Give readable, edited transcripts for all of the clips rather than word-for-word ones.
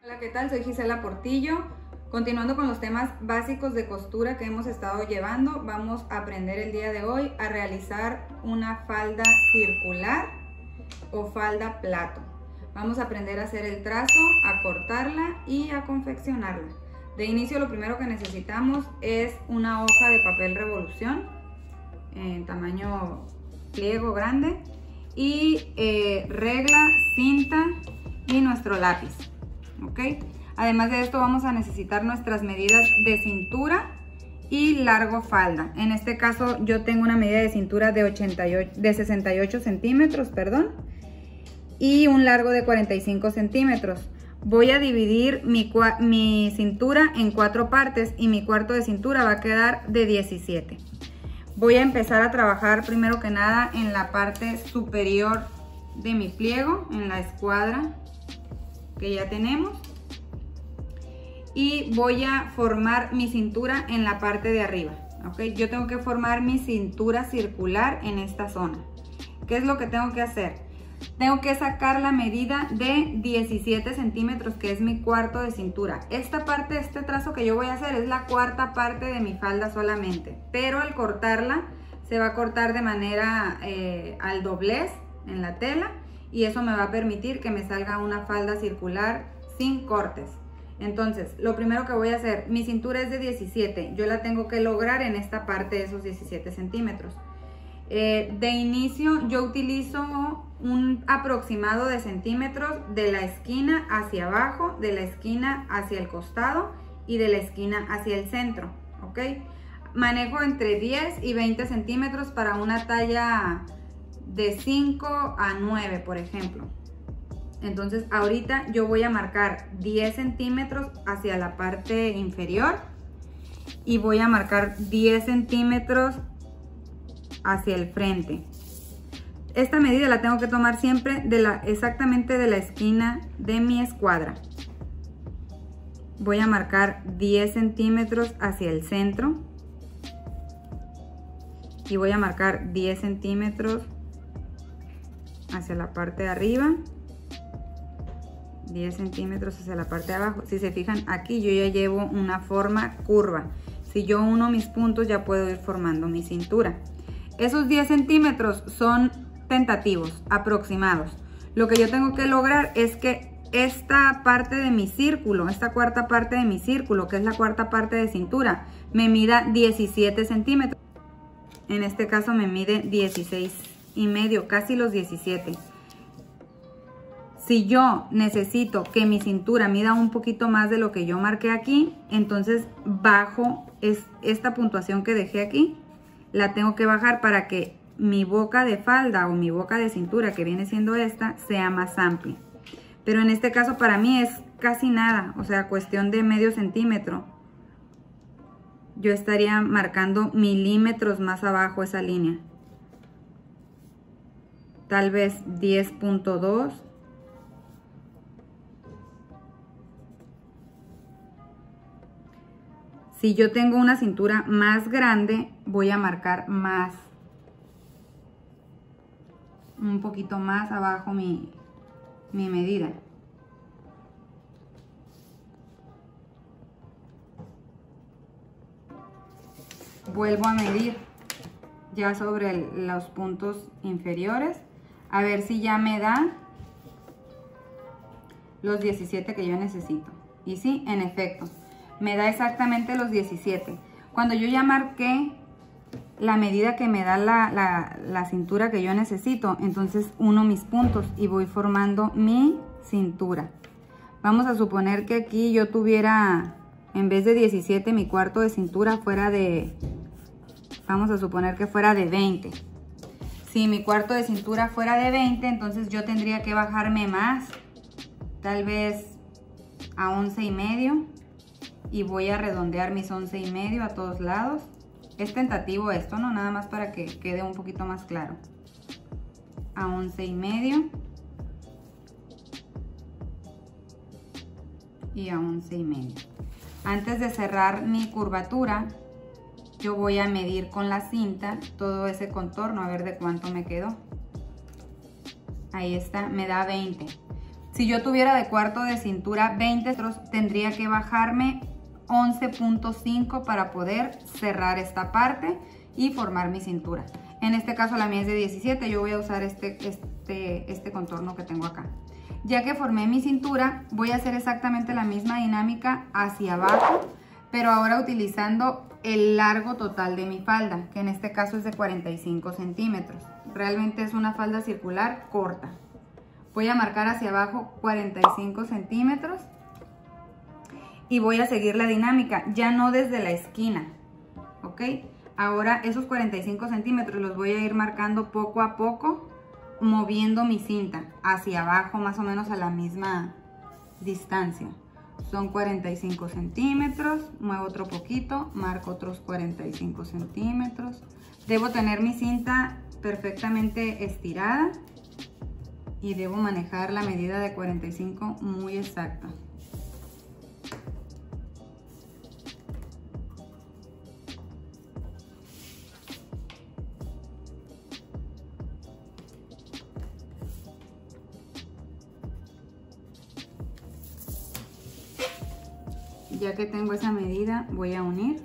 Hola, ¿qué tal? Soy Gisela Portillo. Continuando con los temas básicos de costura que hemos estado llevando, vamos a aprender el día de hoy a realizar una falda circular o falda plato. Vamos a aprender a hacer el trazo, a cortarla y a confeccionarla. De inicio, lo primero que necesitamos es una hoja de papel revolución en tamaño pliego grande y regla, cinta y nuestro lápiz. ¿Ok? Además de esto vamos a necesitar nuestras medidas de cintura y largo falda. En este caso yo tengo una medida de cintura de 68 centímetros, y un largo de 45 centímetros. Voy a dividir mi cintura en 4 partes y mi cuarto de cintura va a quedar de 17. Voy a empezar a trabajar primero que nada en la parte superior de mi pliego, en la escuadra que ya tenemos. Y voy a formar mi cintura en la parte de arriba, ¿ok? Yo tengo que formar mi cintura circular en esta zona. ¿Qué es lo que tengo que hacer? Tengo que sacar la medida de 17 centímetros, que es mi cuarto de cintura. Esta parte, este trazo que yo voy a hacer es la cuarta parte de mi falda solamente, pero al cortarla se va a cortar de manera al doblez en la tela y eso me va a permitir que me salga una falda circular sin cortes. Entonces, lo primero que voy a hacer, mi cintura es de 17, yo la tengo que lograr en esta parte de esos 17 centímetros. De inicio yo utilizo un aproximado de centímetros de la esquina hacia abajo, de la esquina hacia el costado y de la esquina hacia el centro, ¿ok? Manejo entre 10 y 20 centímetros para una talla de 5 a 9, por ejemplo. Entonces ahorita yo voy a marcar 10 centímetros hacia la parte inferior y voy a marcar 10 centímetros hacia el frente. Esta medida la tengo que tomar siempre exactamente de la esquina de mi escuadra. Voy a marcar 10 centímetros hacia el centro y voy a marcar 10 centímetros hacia la parte de arriba, 10 centímetros hacia la parte de abajo. Si se fijan, aquí yo ya llevo una forma curva. Si yo uno mis puntos ya puedo ir formando mi cintura. Esos 10 centímetros son tentativos, aproximados. Lo que yo tengo que lograr es que esta parte de mi círculo, esta cuarta parte de mi círculo, que es la cuarta parte de cintura, me mida 17 centímetros. En este caso me mide 16 y medio, casi los 17. Si yo necesito que mi cintura mida un poquito más de lo que yo marqué aquí, entonces bajo esta puntuación que dejé aquí, la tengo que bajar para que mi boca de falda o mi boca de cintura, que viene siendo esta, sea más amplia. Pero en este caso para mí es casi nada, o sea, cuestión de medio centímetro. Yo estaría marcando milímetros más abajo esa línea. Tal vez 10.2. Si yo tengo una cintura más grande, voy a marcar más, un poquito más abajo mi medida. Vuelvo a medir ya sobre los puntos inferiores, a ver si ya me da los 17 que yo necesito. Y sí, en efecto, me da exactamente los 17. Cuando yo ya marqué la medida que me da la cintura que yo necesito, entonces uno mis puntos y voy formando mi cintura. Vamos a suponer que aquí yo tuviera, en vez de 17, mi cuarto de cintura fuera de, vamos a suponer que fuera de 20. Si mi cuarto de cintura fuera de 20, entonces yo tendría que bajarme más, tal vez a 11 y medio. Y voy a redondear mis 11 y medio a todos lados. Es tentativo esto, ¿no? Nada más para que quede un poquito más claro. A 11 y medio. Y a 11 y medio. Antes de cerrar mi curvatura, yo voy a medir con la cinta todo ese contorno, a ver de cuánto me quedó. Ahí está, me da 20. Si yo tuviera de cuarto de cintura 20, tendría que bajarme 11.5 para poder cerrar esta parte y formar mi cintura. En este caso la mía es de 17, yo voy a usar este contorno que tengo acá. Ya que formé mi cintura, voy a hacer exactamente la misma dinámica hacia abajo, pero ahora utilizando el largo total de mi falda, que en este caso es de 45 centímetros. Realmente es una falda circular corta. Voy a marcar hacia abajo 45 centímetros y voy a seguir la dinámica, ya no desde la esquina, ¿ok? Ahora esos 45 centímetros los voy a ir marcando poco a poco, moviendo mi cinta hacia abajo más o menos a la misma distancia. Son 45 centímetros, muevo otro poquito, marco otros 45 centímetros. Debo tener mi cinta perfectamente estirada y debo manejar la medida de 45 muy exacta. Ya que tengo esa medida, voy a unir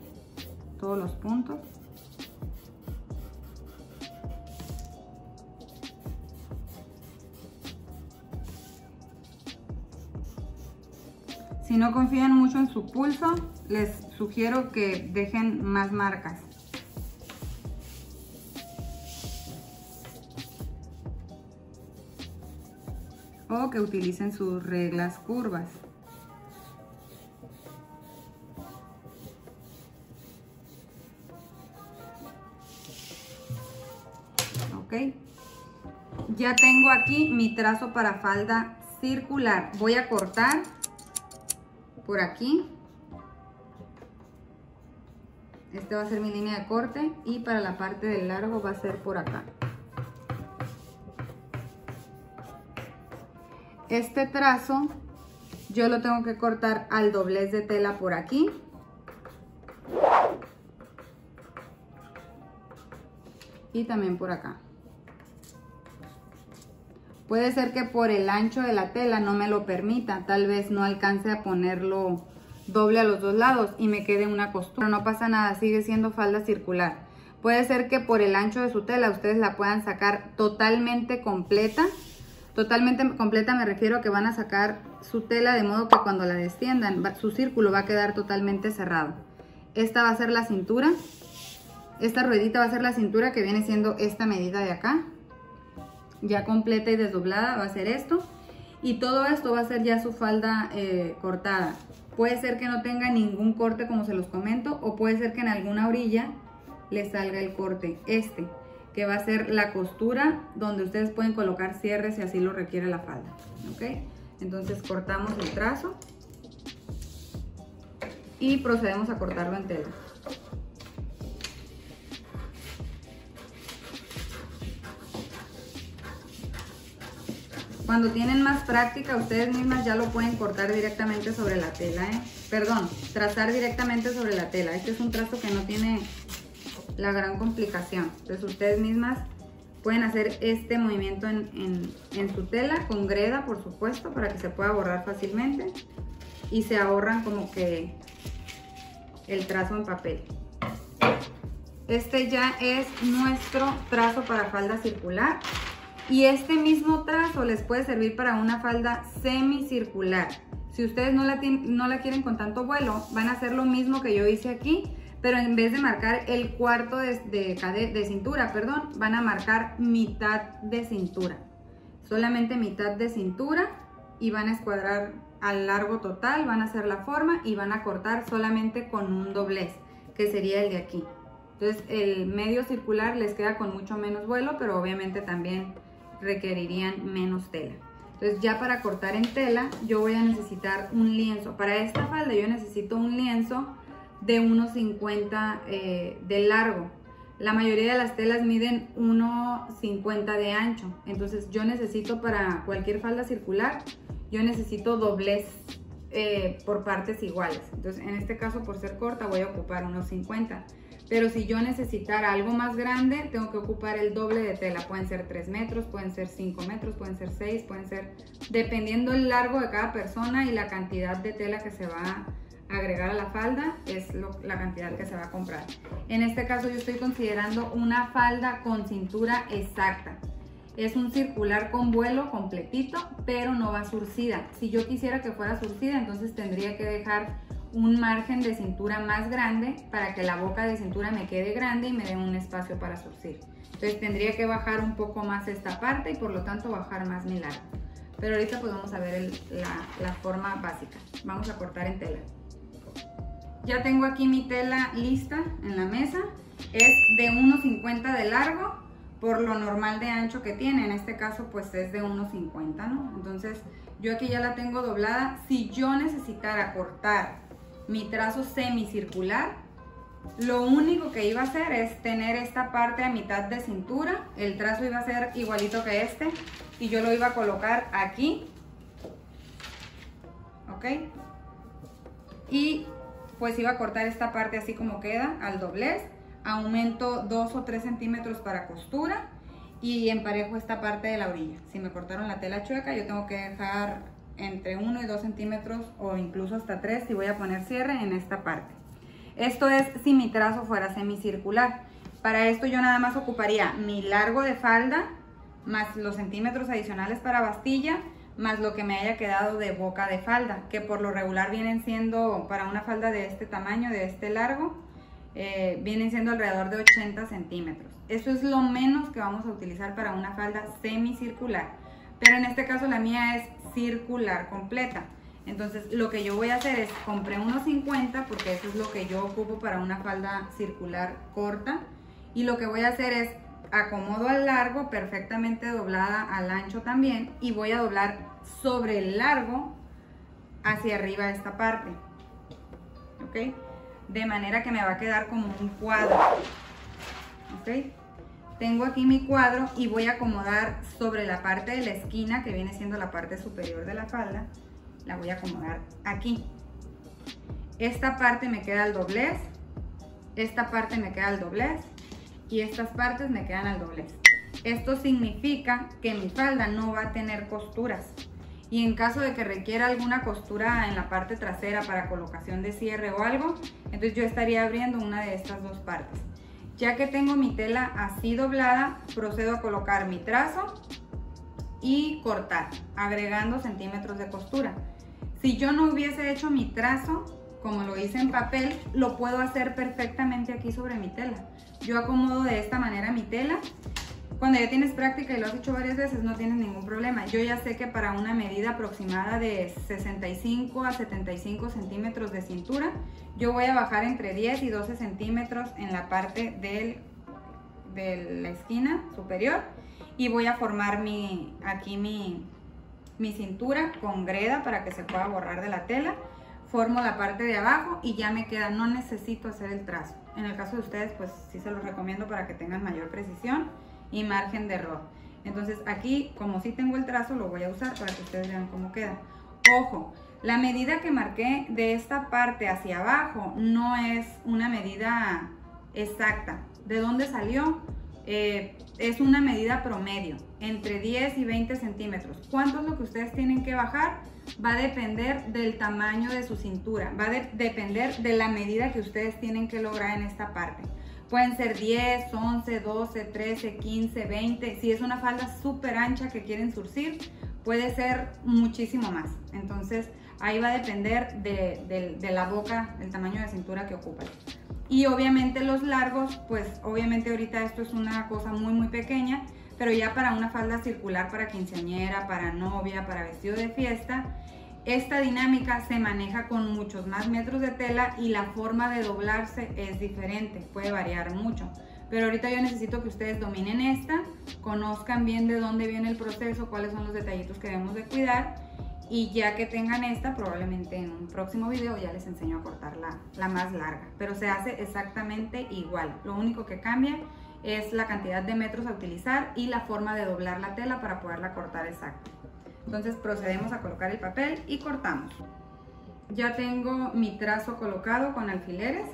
todos los puntos. Si no confían mucho en su pulso, les sugiero que dejen más marcas. O que utilicen sus reglas curvas. ¿Ok? Ya tengo aquí mi trazo para falda circular. Voy a cortar por aquí. Este va a ser mi línea de corte y para la parte del largo va a ser por acá. Este trazo yo lo tengo que cortar al doblez de tela por aquí. Y también por acá. Puede ser que por el ancho de la tela no me lo permita, tal vez no alcance a ponerlo doble a los dos lados y me quede una costura. No pasa nada, sigue siendo falda circular. Puede ser que por el ancho de su tela ustedes la puedan sacar totalmente completa. Totalmente completa me refiero a que van a sacar su tela de modo que cuando la desciendan, su círculo va a quedar totalmente cerrado. Esta va a ser la cintura. Esta ruedita va a ser la cintura, que viene siendo esta medida de acá. Ya completa y desdoblada va a ser esto. Y todo esto va a ser ya su falda cortada. Puede ser que no tenga ningún corte como se los comento, o puede ser que en alguna orilla le salga el corte que va a ser la costura donde ustedes pueden colocar cierres si así lo requiere la falda. ¿Ok? Entonces cortamos el trazo y procedemos a cortarlo en tela. Cuando tienen más práctica, ustedes mismas ya lo pueden cortar directamente sobre la tela, Perdón, trazar directamente sobre la tela. Este es un trazo que no tiene la gran complicación. Entonces ustedes mismas pueden hacer este movimiento en su tela, con greda por supuesto, para que se pueda borrar fácilmente. Y se ahorran como que el trazo en papel. Este ya es nuestro trazo para falda circular. Y este mismo trazo les puede servir para una falda semicircular. Si ustedes no la quieren con tanto vuelo, van a hacer lo mismo que yo hice aquí, pero en vez de marcar el cuarto de cintura, perdón, van a marcar mitad de cintura. Solamente mitad de cintura y van a escuadrar al largo total, van a hacer la forma y van a cortar solamente con un doblez, que sería el de aquí. Entonces el medio circular les queda con mucho menos vuelo, pero obviamente también requerirían menos tela. Entonces ya para cortar en tela yo voy a necesitar un lienzo. Para esta falda yo necesito un lienzo de 1.50 de largo. La mayoría de las telas miden 1.50 de ancho. Entonces yo necesito, para cualquier falda circular, yo necesito doblez por partes iguales. Entonces en este caso, por ser corta, voy a ocupar 1.50. Pero si yo necesitara algo más grande, tengo que ocupar el doble de tela. Pueden ser 3 metros, pueden ser 5 metros, pueden ser 6, pueden ser... Dependiendo el largo de cada persona y la cantidad de tela que se va a agregar a la falda, es la cantidad que se va a comprar. En este caso yo estoy considerando una falda con cintura exacta. Es un circular con vuelo completito, pero no va surcida. Si yo quisiera que fuera surcida, entonces tendría que dejar un margen de cintura más grande para que la boca de cintura me quede grande y me dé un espacio para surcir. Entonces tendría que bajar un poco más esta parte y por lo tanto bajar más mi largo. Pero ahorita pues vamos a ver la forma básica. Vamos a cortar en tela. Ya tengo aquí mi tela lista en la mesa. Es de 1.50 de largo por lo normal de ancho que tiene. En este caso pues es de 1.50, ¿no? Entonces yo aquí ya la tengo doblada. Si yo necesitara cortar mi trazo semicircular, lo único que iba a hacer es tener esta parte a mitad de cintura. El trazo iba a ser igualito que este y yo lo iba a colocar aquí, ¿ok? Y pues iba a cortar esta parte así como queda, al doblez. Aumento 2 o 3 centímetros para costura y emparejo esta parte de la orilla. Si me cortaron la tela chueca, yo tengo que dejar entre 1 y 2 centímetros o incluso hasta 3 si voy a poner cierre en esta parte. Esto es si mi trazo fuera semicircular. Para esto yo nada más ocuparía mi largo de falda más los centímetros adicionales para bastilla más lo que me haya quedado de boca de falda, que por lo regular vienen siendo, para una falda de este tamaño, de este largo, vienen siendo alrededor de 80 centímetros. Eso es lo menos que vamos a utilizar para una falda semicircular, pero en este caso la mía es circular completa. Entonces lo que yo voy a hacer es, compré unos 50 porque eso es lo que yo ocupo para una falda circular corta, y lo que voy a hacer es acomodo al largo perfectamente doblada al ancho también, y voy a doblar sobre el largo hacia arriba esta parte, ¿ok? De manera que me va a quedar como un cuadro, ¿ok? Tengo aquí mi cuadro y voy a acomodar sobre la parte de la esquina, que viene siendo la parte superior de la falda. La voy a acomodar aquí. Esta parte me queda al doblez, esta parte me queda al doblez y estas partes me quedan al doblez. Esto significa que mi falda no va a tener costuras, y en caso de que requiera alguna costura en la parte trasera para colocación de cierre o algo, entonces yo estaría abriendo una de estas dos partes. Ya que tengo mi tela así doblada, procedo a colocar mi trazo y cortar, agregando centímetros de costura. Si yo no hubiese hecho mi trazo, como lo hice en papel, lo puedo hacer perfectamente aquí sobre mi tela. Yo acomodo de esta manera mi tela. Cuando ya tienes práctica y lo has hecho varias veces, no tienes ningún problema. Yo ya sé que para una medida aproximada de 65 a 75 centímetros de cintura, yo voy a bajar entre 10 y 12 centímetros en la parte de la esquina superior, y voy a formar aquí mi cintura con greda para que se pueda borrar de la tela. Formo la parte de abajo y ya me queda, no necesito hacer el trazo. En el caso de ustedes, pues sí se los recomiendo para que tengan mayor precisión y margen de error. Entonces aquí, como sí tengo el trazo, lo voy a usar para que ustedes vean cómo queda. Ojo, la medida que marqué de esta parte hacia abajo no es una medida exacta. ¿De dónde salió? Es una medida promedio, entre 10 y 20 centímetros. ¿Cuánto es lo que ustedes tienen que bajar? Va a depender del tamaño de su cintura, va a depender de la medida que ustedes tienen que lograr en esta parte. Pueden ser 10, 11, 12, 13, 15, 20. Si es una falda súper ancha que quieren surcir, puede ser muchísimo más. Entonces ahí va a depender de la boca, el tamaño de cintura que ocupan. Y obviamente los largos, pues obviamente ahorita esto es una cosa muy pequeña, pero ya para una falda circular, para quinceañera, para novia, para vestido de fiesta, esta dinámica se maneja con muchos más metros de tela y la forma de doblarse es diferente, puede variar mucho. Pero ahorita yo necesito que ustedes dominen esta, conozcan bien de dónde viene el proceso, cuáles son los detallitos que debemos de cuidar, y ya que tengan esta, probablemente en un próximo video ya les enseño a cortar la más larga. Pero se hace exactamente igual, lo único que cambia es la cantidad de metros a utilizar y la forma de doblar la tela para poderla cortar exacto. Entonces procedemos a colocar el papel y cortamos. Ya tengo mi trazo colocado con alfileres.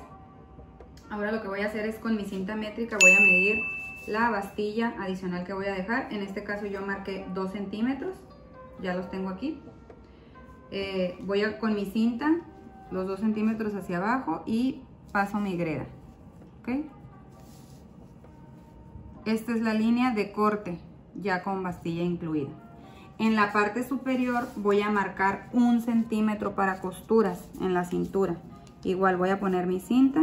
Ahora lo que voy a hacer es con mi cinta métrica voy a medir la bastilla adicional que voy a dejar. En este caso yo marqué 2 centímetros, ya los tengo aquí. Voy con mi cinta los 2 centímetros hacia abajo y paso mi greda, ¿ok? Esta es la línea de corte ya con bastilla incluida. En la parte superior voy a marcar 1 centímetro para costuras en la cintura. Igual voy a poner mi cinta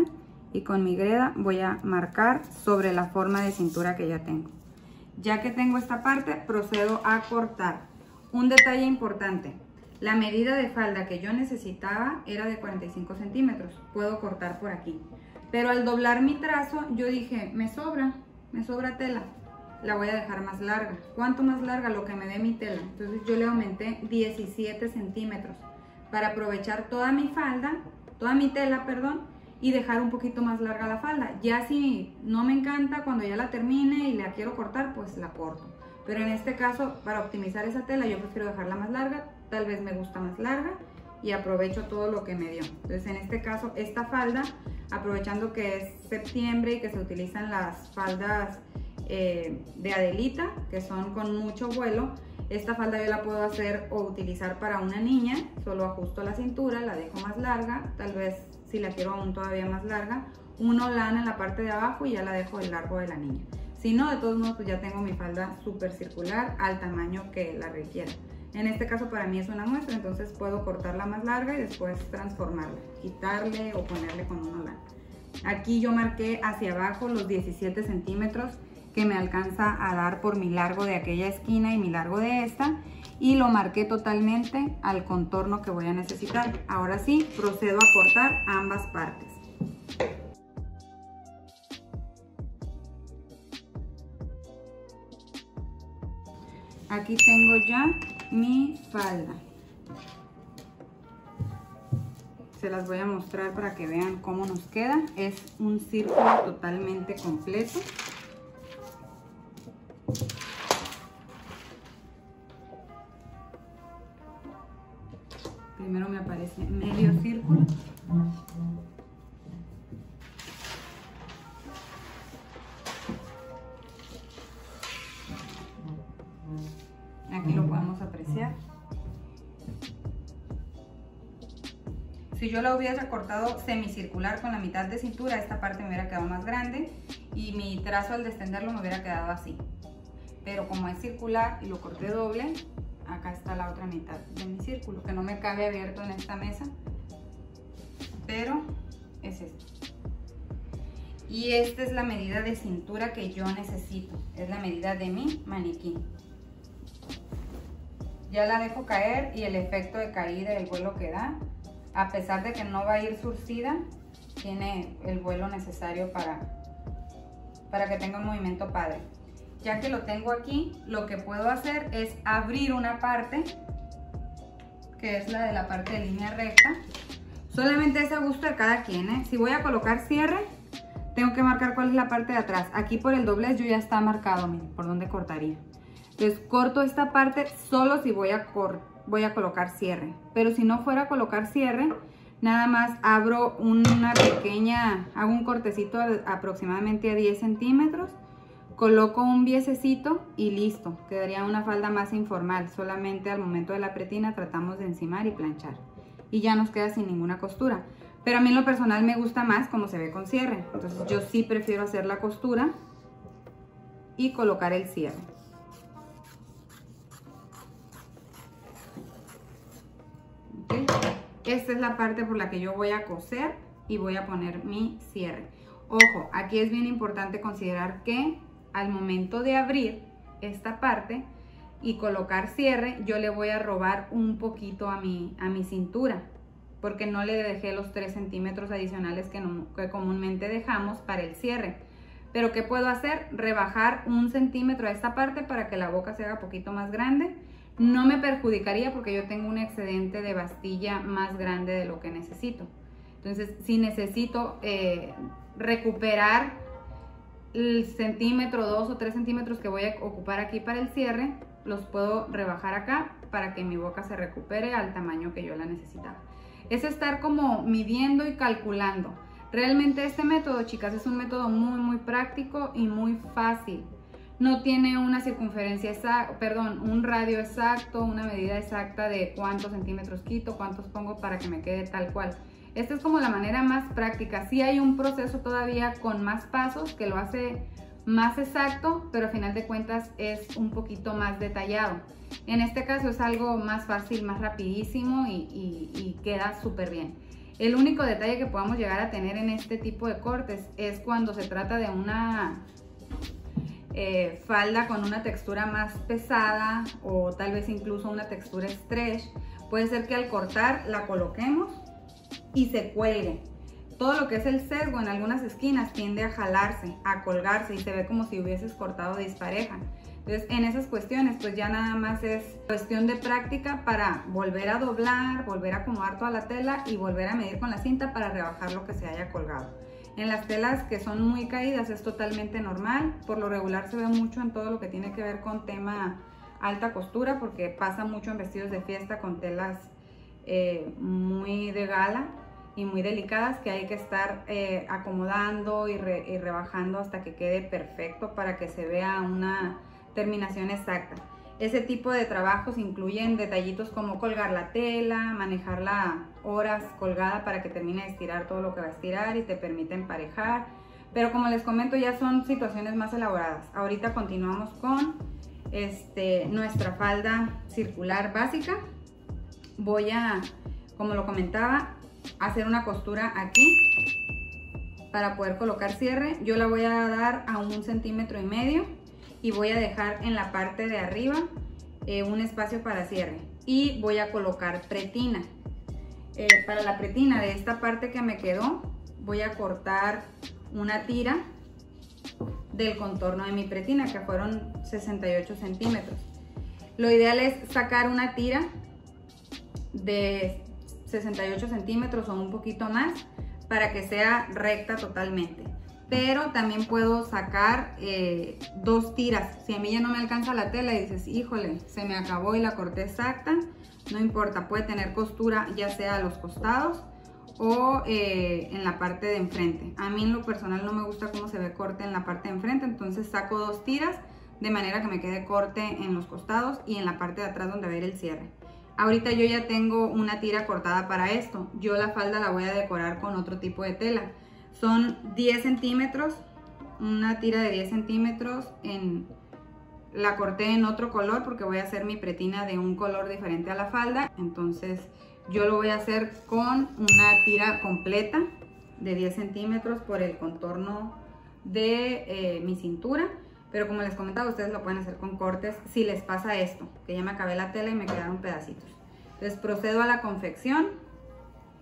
y con mi greda voy a marcar sobre la forma de cintura que ya tengo. Ya que tengo esta parte, procedo a cortar. Un detalle importante, la medida de falda que yo necesitaba era de 45 centímetros. Puedo cortar por aquí. Pero al doblar mi trazo, yo dije, me sobra tela. La voy a dejar más larga. ¿Cuánto más larga? Lo que me dé mi tela. Entonces yo le aumenté 17 centímetros para aprovechar toda mi falda, toda mi tela, perdón, y dejar un poquito más larga la falda. Ya si no me encanta, cuando ya la termine y la quiero cortar, pues la corto. Pero en este caso, para optimizar esa tela, yo prefiero dejarla más larga. Tal vez me gusta más larga y aprovecho todo lo que me dio. Entonces en este caso, esta falda, aprovechando que es septiembre y que se utilizan las faldas de Adelita, que son con mucho vuelo, esta falda yo la puedo hacer o utilizar para una niña. Solo ajusto la cintura, la dejo más larga, tal vez si la quiero aún todavía más larga, un holán en la parte de abajo y ya la dejo el largo de la niña. Si no, de todos modos, pues ya tengo mi falda súper circular al tamaño que la requiera. En este caso para mí es una muestra, entonces puedo cortarla más larga y después transformarla, quitarle o ponerle con un holán. Aquí yo marqué hacia abajo los 17 centímetros que me alcanza a dar por mi largo de aquella esquina y mi largo de esta, y lo marqué totalmente al contorno que voy a necesitar. Ahora sí, procedo a cortar ambas partes. Aquí tengo ya mi falda. Se las voy a mostrar para que vean cómo nos queda. Es un círculo totalmente completo. Primero me aparece medio círculo. Aquí lo podemos apreciar. Si yo la hubiera cortado semicircular con la mitad de cintura, esta parte me hubiera quedado más grande y mi trazo al descenderlo me hubiera quedado así. Pero como es circular y lo corté doble, acá está la otra mitad de mi círculo, que no me cabe abierto en esta mesa, pero es esto. Y esta es la medida de cintura que yo necesito, es la medida de mi maniquí. Ya la dejo caer y el efecto de caída y el vuelo que da, a pesar de que no va a ir surcida, tiene el vuelo necesario para que tenga un movimiento padre. Ya que lo tengo aquí, lo que puedo hacer es abrir una parte, que es la de la parte de línea recta. Solamente es a gusto de cada quien, ¿eh? Si voy a colocar cierre, tengo que marcar cuál es la parte de atrás. Aquí por el doblez yo ya está marcado, miren, por dónde cortaría. Entonces corto esta parte solo si voy a colocar cierre. Pero si no fuera a colocar cierre, nada más abro una pequeña, hago un cortecito aproximadamente a 10 centímetros. Coloco un viececito y listo, quedaría una falda más informal. Solamente al momento de la pretina tratamos de encimar y planchar y ya nos queda sin ninguna costura. Pero a mí en lo personal me gusta más como se ve con cierre, entonces yo sí prefiero hacer la costura y colocar el cierre. ¿Okay? Esta es la parte por la que yo voy a coser y voy a poner mi cierre. Ojo, aquí es bien importante considerar que al momento de abrir esta parte y colocar cierre, yo le voy a robar un poquito a mi cintura, porque no le dejé los 3 centímetros adicionales que comúnmente dejamos para el cierre. Pero ¿qué puedo hacer? Rebajar 1 centímetro a esta parte para que la boca se haga un poquito más grande. No me perjudicaría porque yo tengo un excedente de bastilla más grande de lo que necesito. Entonces, si necesito recuperar el centímetro, 2 o 3 centímetros que voy a ocupar aquí para el cierre, los puedo rebajar acá para que mi boca se recupere al tamaño que yo la necesitaba. Es estar como midiendo y calculando. Realmente este método, chicas, es un método muy práctico y muy fácil. No tiene una circunferencia exacta, perdón, un radio exacto, una medida exacta de cuántos centímetros quito, cuántos pongo para que me quede tal cual. Esta es como la manera más práctica. Sí hay un proceso todavía con más pasos que lo hace más exacto, pero a final de cuentas es un poquito más detallado. En este caso es algo más fácil, más rapidísimo y queda súper bien. El único detalle que podamos llegar a tener en este tipo de cortes es cuando se trata de una falda con una textura más pesada o tal vez incluso una textura stretch. Puede ser que al cortar la coloquemos y se cuelgue. Todo lo que es el sesgo en algunas esquinas tiende a jalarse, a colgarse y se ve como si hubieses cortado dispareja. Entonces en esas cuestiones pues ya nada más es cuestión de práctica para volver a doblar, volver a acomodar toda la tela y volver a medir con la cinta para rebajar lo que se haya colgado. En las telas que son muy caídas es totalmente normal, por lo regular se ve mucho en todo lo que tiene que ver con tema alta costura porque pasa mucho en vestidos de fiesta con telas muy de gala y muy delicadas que hay que estar acomodando y rebajando hasta que quede perfecto para que se vea una terminación exacta. Ese tipo de trabajos incluyen detallitos como colgar la tela, manejarla horas colgada para que termine de estirar todo lo que va a estirar y te permite emparejar. Pero como les comento, ya son situaciones más elaboradas. Ahorita continuamos con nuestra falda circular básica. Voy a, como lo comentaba, hacer una costura aquí para poder colocar cierre. Yo la voy a dar a 1,5 centímetros y voy a dejar en la parte de arriba un espacio para cierre y voy a colocar pretina. Para la pretina de esta parte que me quedó voy a cortar una tira del contorno de mi pretina, que fueron 68 centímetros. Lo ideal es sacar una tira de 68 centímetros o un poquito más para que sea recta totalmente. Pero también puedo sacar 2 tiras. Si a mí ya no me alcanza la tela y dices, híjole, se me acabó y la corté exacta, no importa, puede tener costura ya sea a los costados o en la parte de enfrente. A mí en lo personal no me gusta cómo se ve corte en la parte de enfrente, entonces saco 2 tiras de manera que me quede corte en los costados y en la parte de atrás donde va a ir el cierre. Ahorita yo ya tengo una tira cortada para esto. Yo la falda la voy a decorar con otro tipo de tela. Son 10 centímetros, una tira de 10 centímetros. La corté en otro color porque voy a hacer mi pretina de un color diferente a la falda. Entonces yo lo voy a hacer con una tira completa de 10 centímetros por el contorno de mi cintura. Pero como les comentaba, ustedes lo pueden hacer con cortes si les pasa esto, que ya me acabé la tela y me quedaron pedacitos. Entonces procedo a la confección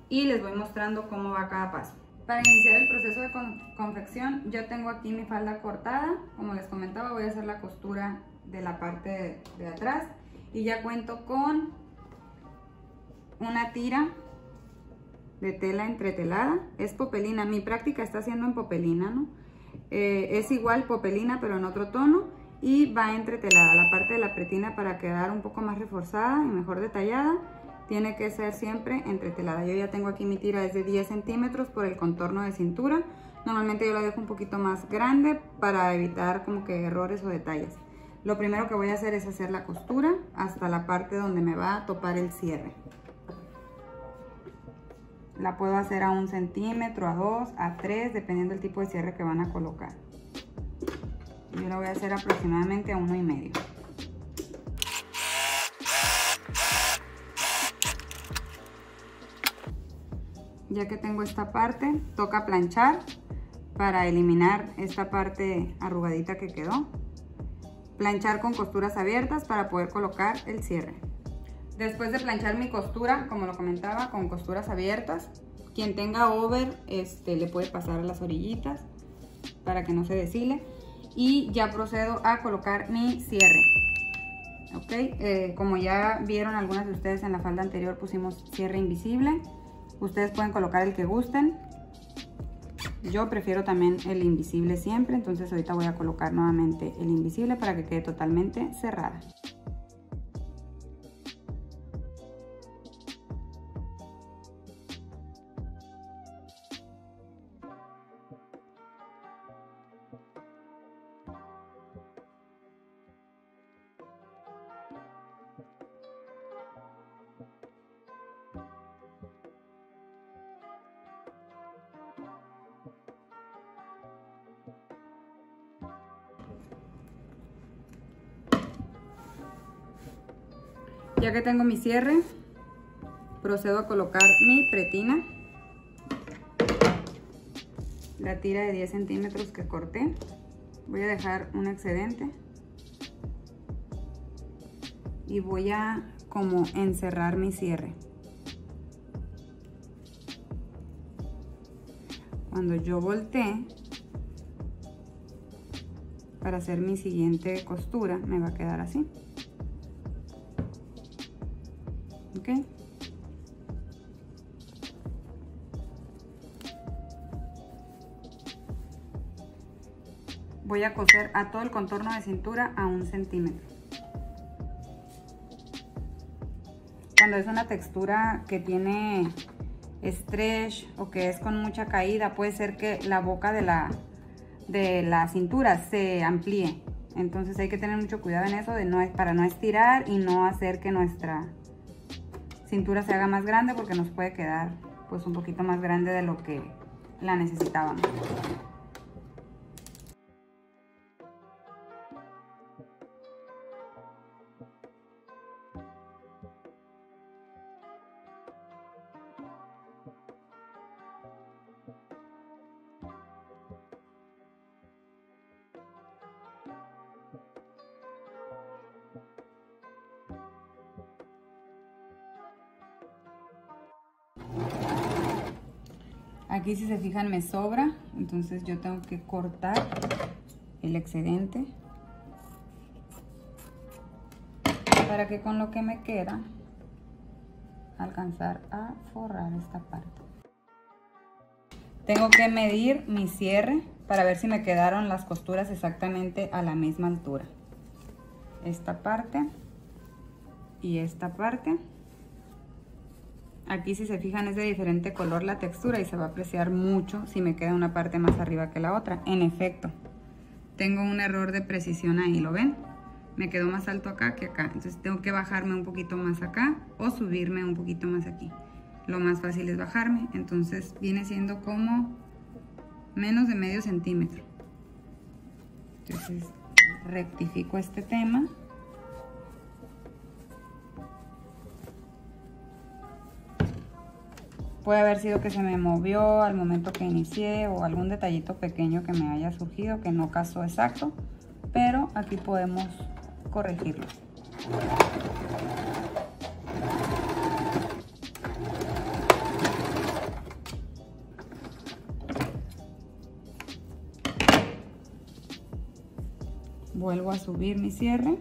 y les voy mostrando cómo va cada paso. Para iniciar el proceso de confección, yo tengo aquí mi falda cortada. Como les comentaba, voy a hacer la costura de la parte de atrás y ya cuento con una tira de tela entretelada. Es popelina, mi práctica está haciendo en popelina, ¿no? Es igual popelina pero en otro tono y va entretelada. La parte de la pretina, para quedar un poco más reforzada y mejor detallada, tiene que ser siempre entretelada. Yo ya tengo aquí mi tira, es de 10 centímetros por el contorno de cintura. Normalmente yo la dejo un poquito más grande para evitar como que errores o detalles. Lo primero que voy a hacer es hacer la costura hasta la parte donde me va a topar el cierre. La puedo hacer a 1 centímetro, a 2, a 3, dependiendo del tipo de cierre que van a colocar. Yo la voy a hacer aproximadamente a 1,5. Ya que tengo esta parte, toca planchar para eliminar esta parte arrugadita que quedó. Planchar con costuras abiertas para poder colocar el cierre. Después de planchar mi costura, como lo comentaba, con costuras abiertas, quien tenga over le puede pasar a las orillitas para que no se deshile. Y ya procedo a colocar mi cierre. Ok, como ya vieron algunas de ustedes en la falda anterior, pusimos cierre invisible. Ustedes pueden colocar el que gusten. Yo prefiero también el invisible siempre, entonces ahorita voy a colocar nuevamente el invisible para que quede totalmente cerrada. Ya que tengo mi cierre, procedo a colocar mi pretina. La tira de 10 centímetros que corté. Voy a dejar un excedente. Y voy a como encerrar mi cierre. Cuando yo voltee para hacer mi siguiente costura, me va a quedar así. ¿Ok? Voy a coser a todo el contorno de cintura a 1 centímetro. Cuando es una textura que tiene stretch o que es con mucha caída, puede ser que la boca de la cintura se amplíe. Entonces hay que tener mucho cuidado en eso para no estirar y no hacer que nuestra cintura se haga más grande, porque nos puede quedar pues un poquito más grande de lo que la necesitábamos. Aquí, si se fijan, me sobra, entonces yo tengo que cortar el excedente para que con lo que me queda alcanzar a forrar esta parte. Tengo que medir mi cierre para ver si me quedaron las costuras exactamente a la misma altura. Esta parte y esta parte. Aquí, si se fijan, es de diferente color la textura y se va a apreciar mucho si me queda una parte más arriba que la otra. En efecto, tengo un error de precisión ahí, ¿lo ven? Me quedó más alto acá que acá. Entonces tengo que bajarme un poquito más acá o subirme un poquito más aquí. Lo más fácil es bajarme. Entonces viene siendo como menos de medio centímetro. Entonces rectifico este tema. Puede haber sido que se me movió al momento que inicié o algún detallito pequeño que me haya surgido que no casó exacto, pero aquí podemos corregirlo. Vuelvo a subir mi cierre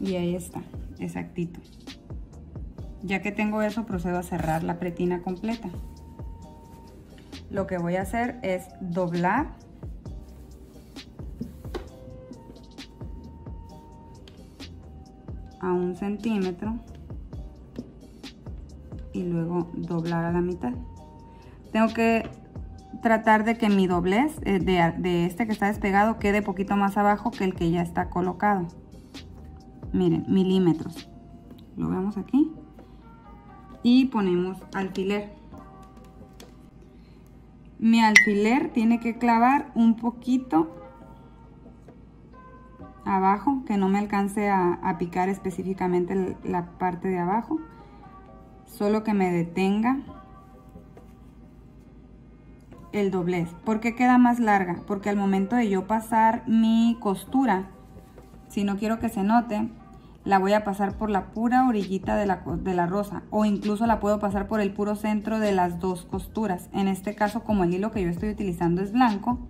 y ahí está, exactito. Ya que tengo eso, procedo a cerrar la pretina completa. Lo que voy a hacer es doblar a 1 centímetro y luego doblar a la mitad. Tengo que tratar de que mi doblez de este que está despegado quede poquito más abajo que el que ya está colocado. Miren, milímetros. Lo vemos aquí. Y ponemos alfiler. Mi alfiler tiene que clavar un poquito abajo, que no me alcance a picar específicamente la parte de abajo, solo que me detenga el doblez. ¿Por qué queda más larga? Porque al momento de yo pasar mi costura, si no quiero que se note, la voy a pasar por la pura orillita de la rosa, o incluso la puedo pasar por el puro centro de las dos costuras. En este caso, como el hilo que yo estoy utilizando es blanco,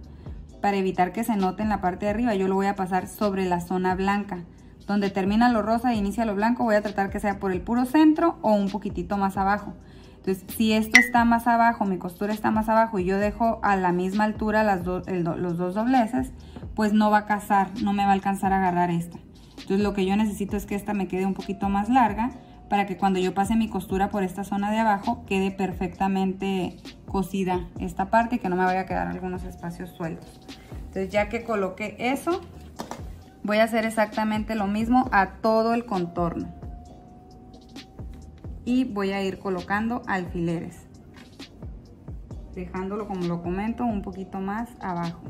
para evitar que se note en la parte de arriba, yo lo voy a pasar sobre la zona blanca. Donde termina lo rosa e inicia lo blanco, voy a tratar que sea por el puro centro o un poquitito más abajo. Entonces, si esto está más abajo, mi costura está más abajo y yo dejo a la misma altura los dos dobleces, pues no va a casar, no me va a alcanzar a agarrar esta. Entonces lo que yo necesito es que esta me quede un poquito más larga para que cuando yo pase mi costura por esta zona de abajo quede perfectamente cosida esta parte y que no me vaya a quedar algunos espacios sueltos. Entonces, ya que coloqué eso, voy a hacer exactamente lo mismo a todo el contorno. Y voy a ir colocando alfileres, dejándolo, como lo comento, un poquito más abajo.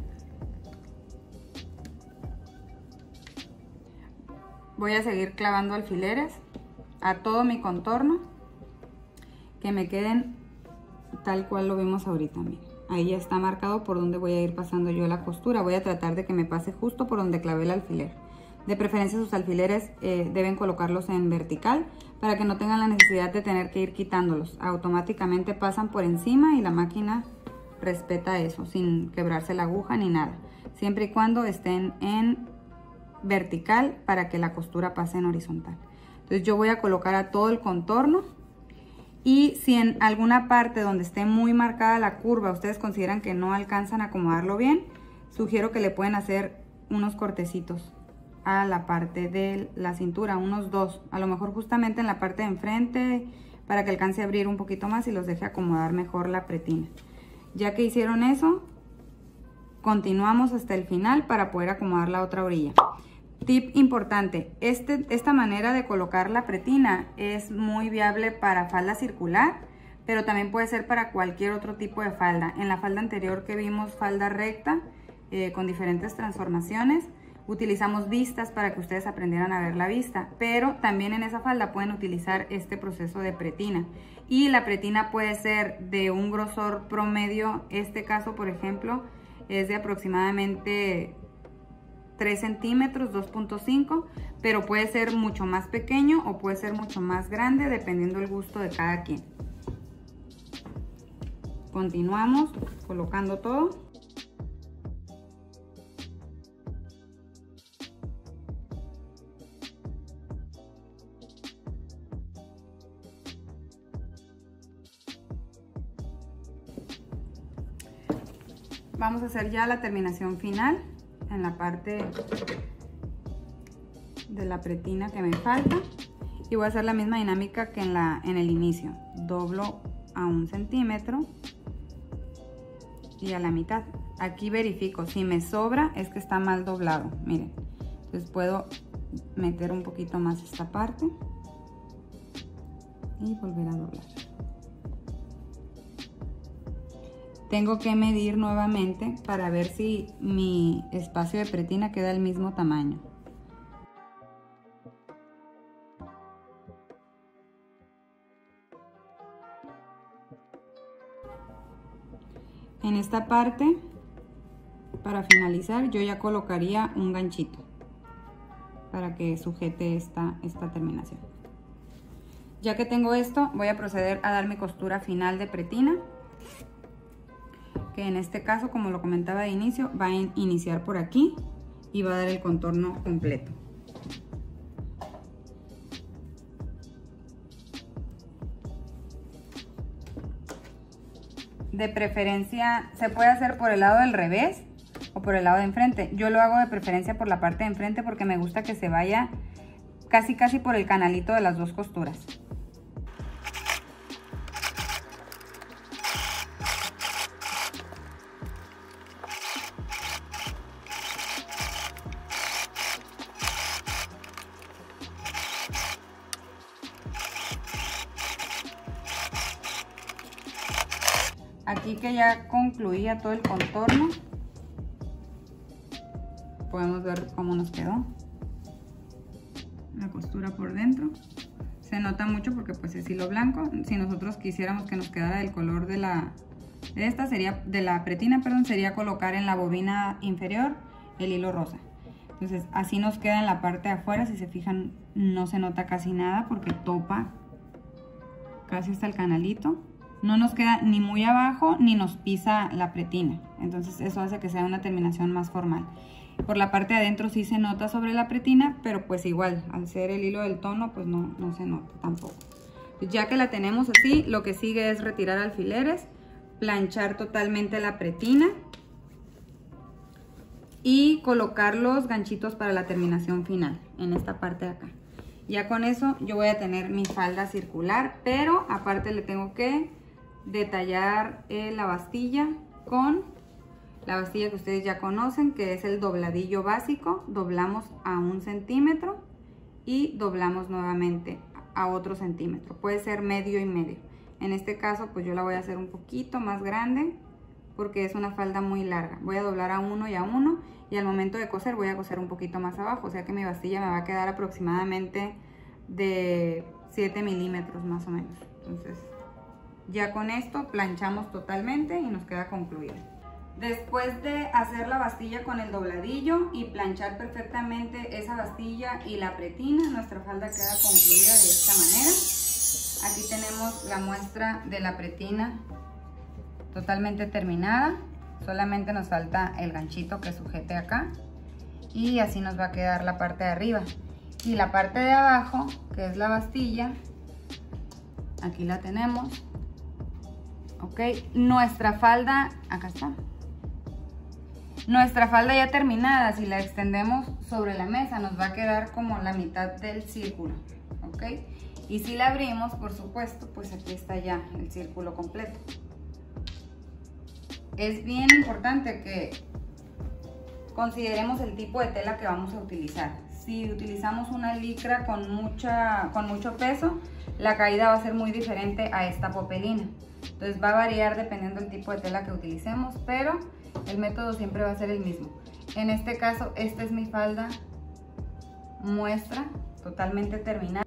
voy a seguir clavando alfileres a todo mi contorno, que me queden tal cual lo vimos ahorita. Miren, ahí ya está marcado por donde voy a ir pasando yo la costura. Voy a tratar de que me pase justo por donde clavé el alfiler. De preferencia sus alfileres deben colocarlos en vertical para que no tengan la necesidad de tener que ir quitándolos. Automáticamente pasan por encima y la máquina respeta eso sin quebrarse la aguja ni nada. Siempre y cuando estén en vertical para que la costura pase en horizontal. Entonces yo voy a colocar a todo el contorno, y si en alguna parte donde esté muy marcada la curva ustedes consideran que no alcanzan a acomodarlo bien, sugiero que le pueden hacer unos cortecitos a la parte de la cintura, unos 2, a lo mejor justamente en la parte de enfrente, para que alcance a abrir un poquito más y los deje acomodar mejor la pretina. Ya que hicieron eso, continuamos hasta el final para poder acomodar la otra orilla. Tip importante, esta manera de colocar la pretina es muy viable para falda circular, pero también puede ser para cualquier otro tipo de falda. En la falda anterior que vimos, falda recta, con diferentes transformaciones, utilizamos vistas para que ustedes aprendieran a ver la vista, pero también en esa falda pueden utilizar este proceso de pretina. Y la pretina puede ser de un grosor promedio, este caso por ejemplo es de aproximadamente 3 centímetros, 2.5, pero puede ser mucho más pequeño o puede ser mucho más grande dependiendo del gusto de cada quien. Continuamos colocando todo. Vamos a hacer ya la terminación final en la parte de la pretina que me falta, y voy a hacer la misma dinámica que en el inicio. Doblo a 1 centímetro y a la mitad. Aquí verifico, si me sobra es que está mal doblado, miren. Entonces puedo meter un poquito más esta parte y volver a doblar. Tengo que medir nuevamente para ver si mi espacio de pretina queda del mismo tamaño. En esta parte, para finalizar, yo ya colocaría un ganchito para que sujete esta terminación. Ya que tengo esto, voy a proceder a dar mi costura final de pretina, que en este caso, como lo comentaba de inicio, va a iniciar por aquí y va a dar el contorno completo. De preferencia se puede hacer por el lado del revés o por el lado de enfrente. Yo lo hago de preferencia por la parte de enfrente porque me gusta que se vaya casi por el canalito de las dos costuras. Aquí que ya concluía todo el contorno, podemos ver cómo nos quedó la costura por dentro. Se nota mucho porque pues es hilo blanco. Si nosotros quisiéramos que nos quedara del color de la pretina, perdón, sería colocar en la bobina inferior el hilo rosa. Entonces así nos queda en la parte de afuera. Si se fijan, no se nota casi nada porque topa casi hasta el canalito. No nos queda ni muy abajo ni nos pisa la pretina. Entonces eso hace que sea una terminación más formal. Por la parte de adentro sí se nota sobre la pretina, pero pues igual, al ser el hilo del tono, pues no se nota tampoco. Ya que la tenemos así, lo que sigue es retirar alfileres, planchar totalmente la pretina y colocar los ganchitos para la terminación final en esta parte de acá. Ya con eso yo voy a tener mi falda circular, pero aparte le tengo que detallar la bastilla con la bastilla que ustedes ya conocen, que es el dobladillo básico. Doblamos a 1 centímetro y doblamos nuevamente a otro centímetro. Puede ser medio y medio. En este caso pues yo la voy a hacer un poquito más grande porque es una falda muy larga. Voy a doblar a 1 y a 1 y al momento de coser voy a coser un poquito más abajo, o sea que mi bastilla me va a quedar aproximadamente de 7 milímetros más o menos. Entonces ya con esto planchamos totalmente y nos queda concluido. Después de hacer la bastilla con el dobladillo y planchar perfectamente esa bastilla y la pretina, nuestra falda queda concluida de esta manera. Aquí tenemos la muestra de la pretina totalmente terminada, solamente nos falta el ganchito que sujete acá y así nos va a quedar la parte de arriba. Y la parte de abajo, que es la bastilla, aquí la tenemos, ok. Nuestra falda, acá está, nuestra falda ya terminada, si la extendemos sobre la mesa nos va a quedar como la mitad del círculo, ok. Y si la abrimos, por supuesto, pues aquí está ya el círculo completo. Es bien importante que consideremos el tipo de tela que vamos a utilizar. Si utilizamos una licra con mucho peso, la caída va a ser muy diferente a esta popelina. Entonces va a variar dependiendo del tipo de tela que utilicemos, pero el método siempre va a ser el mismo. En este caso, esta es mi falda muestra totalmente terminada.